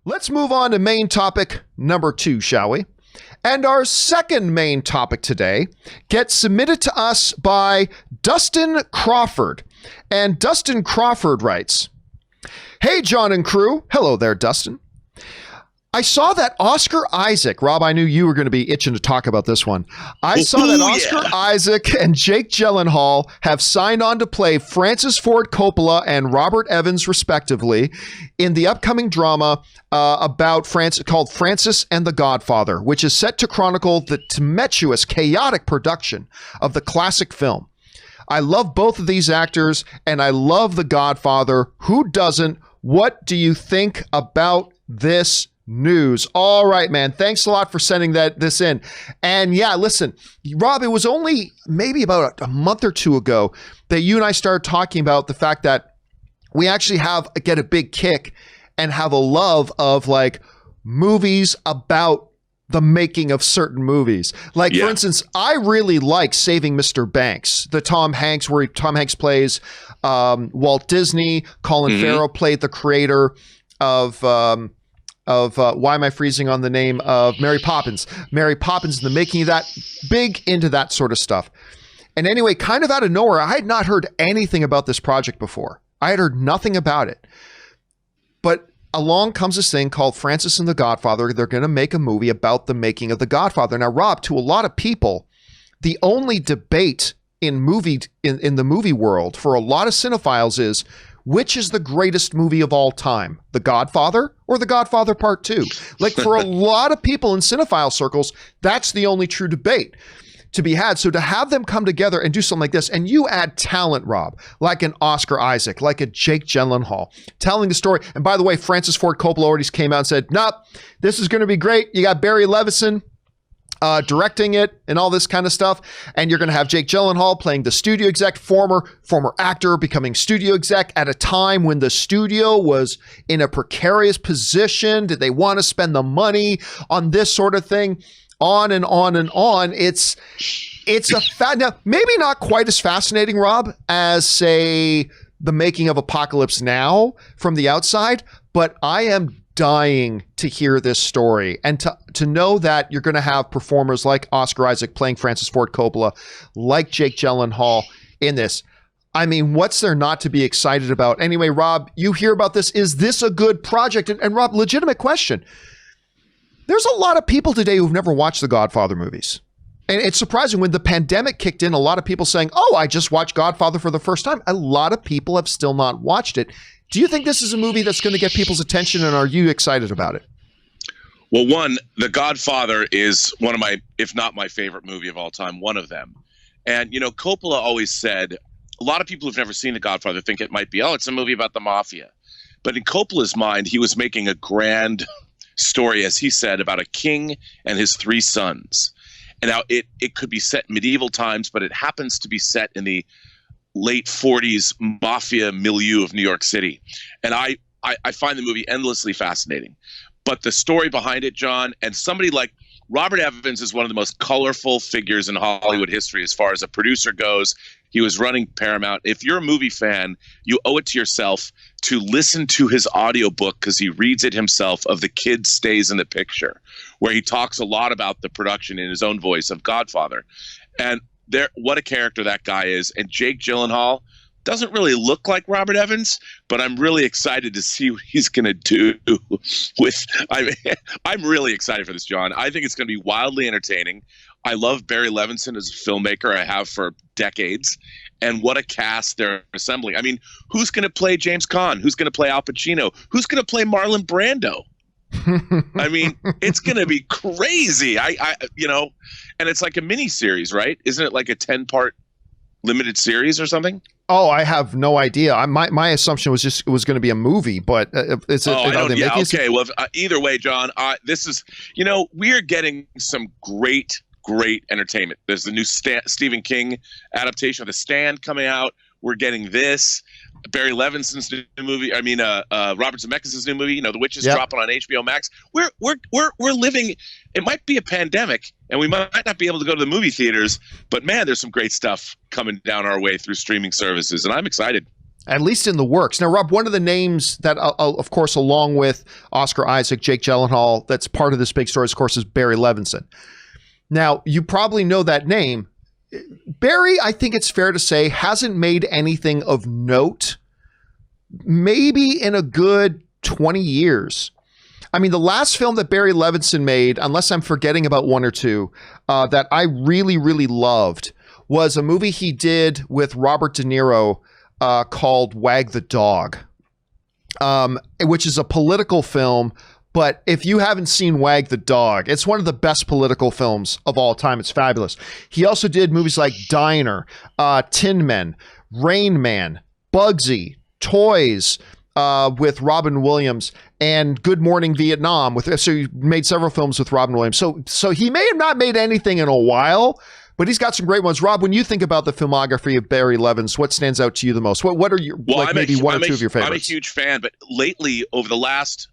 Let's move on to main topic number 2, shall we? And our second main topic today gets submitted to us by Dustin Crawford. And Dustin Crawford writes, "Hey, John and crew." Hello there, Dustin. "I saw that Oscar Isaac," Rob, I knew you were going to be itching to talk about this one. "I saw that Oscar Isaac and Jake Gyllenhaal have signed on to play Francis Ford Coppola and Robert Evans, respectively, in the upcoming drama about called Francis and the Godfather, which is set to chronicle the tempestuous, chaotic production of the classic film. I love both of these actors, and I love The Godfather. Who doesn't? What do you think about this news?" All right, man. Thanks a lot for sending this in. And yeah, listen, Rob, it was only maybe about a month or two ago that you and I started talking about the fact that we actually get a big kick and have a love of like movies about the making of certain movies. Like, for instance, I really like Saving Mr. Banks, the Tom Hanks, where Tom Hanks plays Walt Disney. Colin Farrell played the creator of why am I freezing on the name of Mary Poppins? Mary Poppins, in the making of that, big into that sort of stuff. And anyway, kind of out of nowhere, I had not heard anything about this project before. I had heard nothing about it. But along comes this thing called Francis and the Godfather. They're going to make a movie about the making of The Godfather. Now, Rob, to a lot of people, the only debate in the movie world for a lot of cinephiles is, which is the greatest movie of all time, The Godfather or The Godfather Part 2? Like, for a lot of people in cinephile circles, that's the only true debate to be had. So to have them come together and do something like this, and you add talent, Rob, like an Oscar Isaac, like a Jake Gyllenhaal, telling the story. And by the way, Francis Ford Coppola already came out and said, "Nope, this is going to be great." You got Barry Levinson directing it and all this kind of stuff. And you're going to have Jake Gyllenhaal playing the studio exec, former actor becoming studio exec at a time when the studio was in a precarious position. Did they want to spend the money on this sort of thing? On and on and on. It's now maybe not quite as fascinating, Rob, as say the making of Apocalypse Now from the outside, but I am dying to hear this story and to know that you're going to have performers like Oscar Isaac playing Francis Ford Coppola, like Jake Gyllenhaal in this. I mean, what's there not to be excited about? Anyway, Rob, you hear about this. Is this a good project? And Rob, legitimate question. There's a lot of people today who've never watched the Godfather movies. And it's surprising when the pandemic kicked in, a lot of people saying, "Oh, I just watched Godfather for the first time." A lot of people have still not watched it. Do you think this is a movie that's going to get people's attention, and are you excited about it? Well, one, The Godfather is one of my, if not my favorite movie of all time, one of them. And, you know, Coppola always said, a lot of people who've never seen The Godfather think it might be, oh, it's a movie about the mafia. But in Coppola's mind, he was making a grand story, as he said, about a king and his 3 sons. And now it could be set in medieval times, but it happens to be set in the late 40s mafia milieu of New York City. And I find the movie endlessly fascinating. But the story behind it, John, and somebody like Robert Evans is one of the most colorful figures in Hollywood history as far as a producer goes. He was running Paramount. If you're a movie fan, you owe it to yourself to listen to his audiobook, because he reads it himself, of The Kid Stays in the Picture, where he talks a lot about the production in his own voice of Godfather. And what a character that guy is. And Jake Gyllenhaal doesn't really look like Robert Evans, but I'm really excited to see what he's going to do with. I'm really excited for this, John. I think it's going to be wildly entertaining. I love Barry Levinson as a filmmaker. I have for decades. And what a cast they're assembling. I mean, who's going to play James Caan? Who's going to play Al Pacino? Who's going to play Marlon Brando? I mean, it's going to be crazy. And it's like a mini series, right? Isn't it like a 10-part limited series or something? Oh, I have no idea. My assumption was just it was going to be a movie, but it's okay. Well, either way, John, this is, we are getting some great entertainment. There's the new Stephen King adaptation of The Stand coming out. We're getting this. Barry Levinson's new movie. I mean, Robert Zemeckis' new movie. The Witch is dropping on HBO Max. We're living. It might be a pandemic, and we might not be able to go to the movie theaters. But man, there's some great stuff coming down our way through streaming services, and I'm excited. at least in the works. Now, Rob, one of the names that, of course, along with Oscar Isaac, Jake Gyllenhaal, that's part of this big story, of course, is Barry Levinson. Now, you probably know that name. Barry, I think it's fair to say, hasn't made anything of note maybe in a good 20 years. I mean, the last film that Barry Levinson made, unless I'm forgetting about one or two, that I really, really loved was a movie he did with Robert De Niro called Wag the Dog, which is a political film. But if you haven't seen Wag the Dog, it's one of the best political films of all time. It's fabulous. He also did movies like Diner, Tin Men, Rain Man, Bugsy, Toys, with Robin Williams, and Good Morning Vietnam. So he made several films with Robin Williams. So he may have not made anything in a while, but he's got some great ones. Rob, when you think about the filmography of Barry Levinson, what stands out to you the most? What are your maybe one or two of your favorites? I'm a huge fan, but lately, over the last,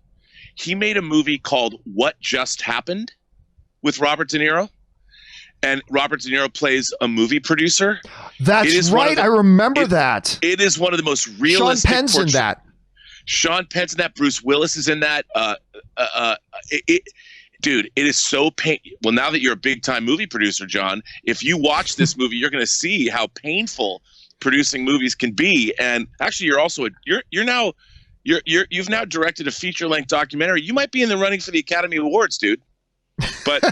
he made a movie called What Just Happened with Robert De Niro. And Robert De Niro plays a movie producer. That's right. I remember that. It is one of the most realistic. Sean Penn's in that. Sean Penn's in that. Bruce Willis is in that. Dude, it is so well, now that you're a big-time movie producer, John, if you watch this movie, you're going to see how painful producing movies can be. And actually, you're also you've now directed a feature-length documentary. You might be in the running for the Academy Awards, dude. But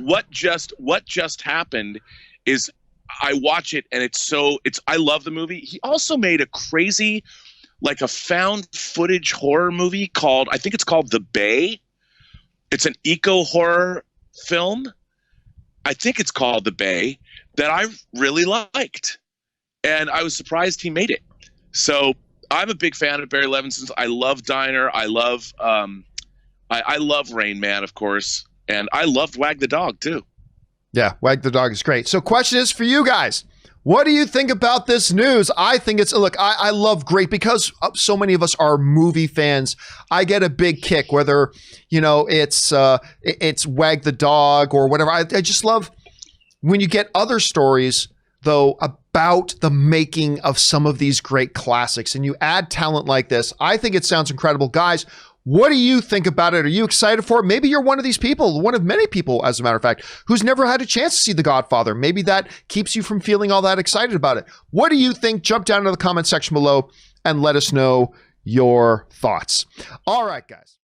what just happened is, I watch it and I love the movie. He also made a crazy, like a found footage horror movie called, I think it's called The Bay. It's an eco horror film. I think it's called The Bay, that I really liked. And I was surprised he made it. So I'm a big fan of Barry Levinson's. I love Diner. I love I love Rain Man, of course. And I loved Wag the Dog too. Yeah, Wag the Dog is great. So question is for you guys. What do you think about this news? I think I love great, because so many of us are movie fans. I get a big kick, whether, it's Wag the Dog or whatever. I just love when you get other stories, though, about the making of some of these great classics, and you add talent like this. I think it sounds incredible. Guys, what do you think about it? Are you excited for it? Maybe you're one of these people, one of many people, as a matter of fact, who's never had a chance to see The Godfather. Maybe that keeps you from feeling all that excited about it. What do you think? Jump down to the comment section below and let us know your thoughts. All right, guys.